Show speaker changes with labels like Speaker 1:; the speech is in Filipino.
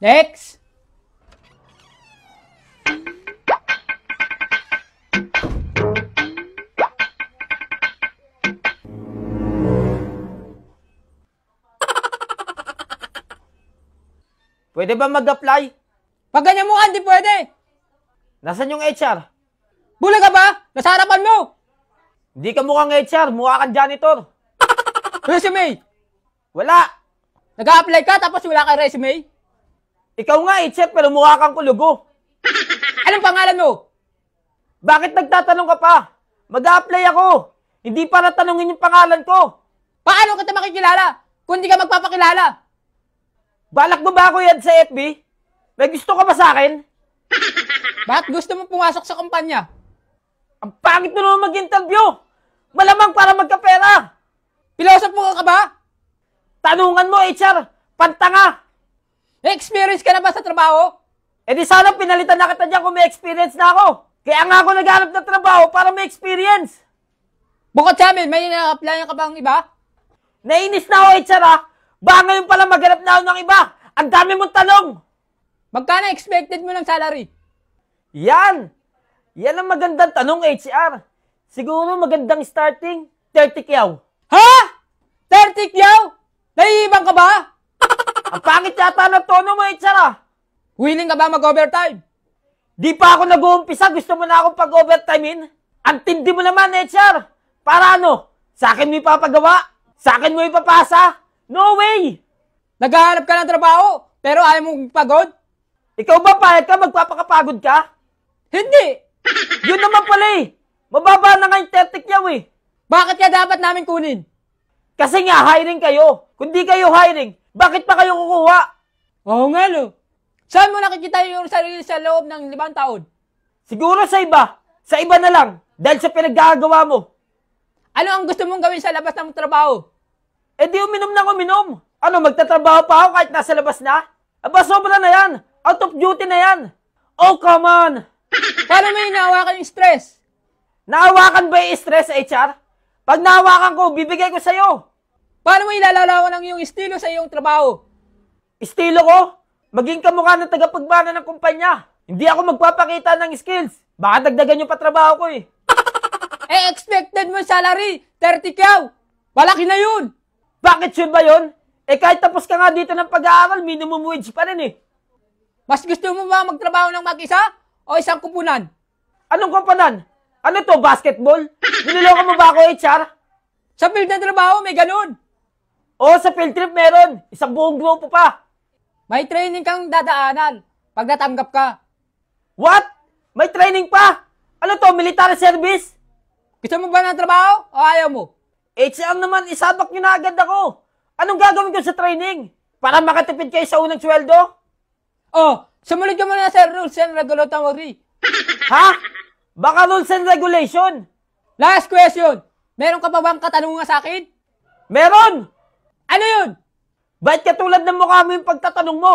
Speaker 1: Next!
Speaker 2: Pwede ba mag-apply?
Speaker 1: Pag ganyan mo, hindi pwede!
Speaker 2: Nasaan yung HR?
Speaker 1: Bula ka ba? Nasa harapan mo!
Speaker 2: Hindi ka mukhang HR, mukha kang janitor.
Speaker 1: Resume!
Speaker 2: Wala.
Speaker 1: Nag-a-apply ka tapos wala kang resume?
Speaker 2: Ikaw nga HR pero mukha kang kulugo.
Speaker 1: Anong pangalan mo?
Speaker 2: Bakit nagtatanong ka pa? Mag-a-apply ako. Hindi para tanungin yung pangalan ko.
Speaker 1: Paano kita makikilala kung di ka magpapakilala?
Speaker 2: Balak mo ba ako yan sa FB? May gusto ka ba sa akin?
Speaker 1: Bakit gusto mo pumasok sa kumpanya?
Speaker 2: Ang pangit mo naman mag-interview. Malamang para magkapera.
Speaker 1: Pilosopo ka ba?
Speaker 2: Tanungan mo HR, pantanga.
Speaker 1: May experience ka na ba sa trabaho?
Speaker 2: Eh di sana pinalitan na kita dyan kung may experience na ako. Kaya nga ako naghanap ng trabaho para may experience.
Speaker 1: Bukod sa amin, may na-applyan ka bang iba?
Speaker 2: Nainis na ako HR ha. Baka ngayon pala maghanap na ako ng iba. Ang dami mong tanong.
Speaker 1: Magkano expected mo ng salary?
Speaker 2: Yan. Yan ang magandang tanong HR. Siguro magandang starting, 30 kyaw.
Speaker 1: Ha? 30 kyaw? Naiibang ka ba?
Speaker 2: Ang pangit yata ng tono mo HR ha.
Speaker 1: Willing ka ba mag-overtime?
Speaker 2: Di pa ako nag-uumpisa, gusto mo na akong pag-overtimein? Ang tindi mo naman HR. Para ano? Sa akin mo ipapagawa? Sa akin mo ipapasa? No way!
Speaker 1: Naghahanap ka ng trabaho, pero ayaw mong pagod?
Speaker 2: Ikaw ba payag ka? Magpapakapagod ka?
Speaker 1: Hindi!
Speaker 2: Yun naman pala eh. Mababa na nga yung 30 kyaw eh.
Speaker 1: Bakit ka dapat namin kunin?
Speaker 2: Kasi nga, hiring kayo. Kung di kayo hiring, bakit pa kayo kukuha?
Speaker 1: Oo nga no. Saan mo nakikita yung sarili sa loob ng 5 taon?
Speaker 2: Siguro sa iba. Sa iba na lang. Dahil sa pinaggagawa mo.
Speaker 1: Ano ang gusto mong gawin sa labas ng trabaho?
Speaker 2: Eh di uminom na uminom. Ano, magtatrabaho pa ako kahit nasa labas na? Aba, sobra na yan. Out of duty na yan. Oh, come on.
Speaker 1: Paano may nahawakan yung stress?
Speaker 2: Nahawakan ba yung stress, HR? Pag nahawakan ko, bibigay ko sa'yo.
Speaker 1: Paano mo ilalarawan ang iyong estilo sa iyong trabaho?
Speaker 2: Estilo ko? Maging kamukha ng tagapagmana ng kumpanya. Hindi ako magpapakita ng skills. Baka dagdagan yung patrabaho ko eh.
Speaker 1: Eh, expected mo salary, 30 kyaw. Malaki na yun.
Speaker 2: Bakit sure ba yun? Eh kahit tapos ka nga dito ng pag-aaral, minimum wage pa rin eh.
Speaker 1: Mas gusto mo ba magtrabaho ng mag-isa o isang kupunan?
Speaker 2: Anong kumpanan? Ano to, basketball? Niloloko mo ba ako, HR?
Speaker 1: Sa field na trabaho, may ganun.
Speaker 2: Oo, sa field trip meron. Isang buong grupo pa.
Speaker 1: May training kang dadaanan pag natanggap ka.
Speaker 2: What? May training pa? Ano to, military service?
Speaker 1: Gusto mo ba ng trabaho o ayaw mo?
Speaker 2: HR naman, isabak nyo na agad ako. Anong gagawin ko sa training? Para makatipid kayo sa unang sweldo?
Speaker 1: Oh, sumunod ka muna sa rules and regulatory.
Speaker 2: Ha? Baka rules and regulation.
Speaker 1: Last question. Meron ka pa bang katanungan sa akin?
Speaker 2: Meron!
Speaker 1: Ano yun?
Speaker 2: Ba't katulad ng mukha mo yung pagtatanong mo?